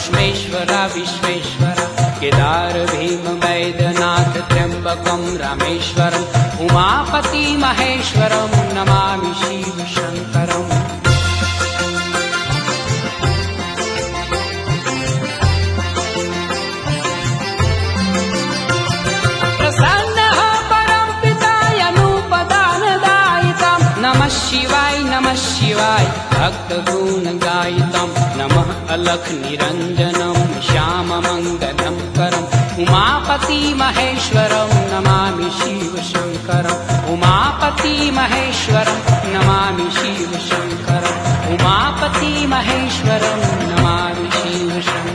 भस्मेश्वरा विश्वेश्वरा केदार भीम वैद्यनाथ त्र्यंबकं रामेश्वरम् उमापति महेश्वरं नमामि शिव शंकरम् प्रसन्नः परं पितायनुपदानदायितं नमः शिवाय भक्तगुणगायितं नमः अलख निरञ्जनं श्याममङ्गलं करम् उमापति महेश्वरं नमामि शिव शंकरम् उमापति महेश्वरं नमामि शिव शंकरम् उमापति महेश्वरं नमामि शिव शंकरम्।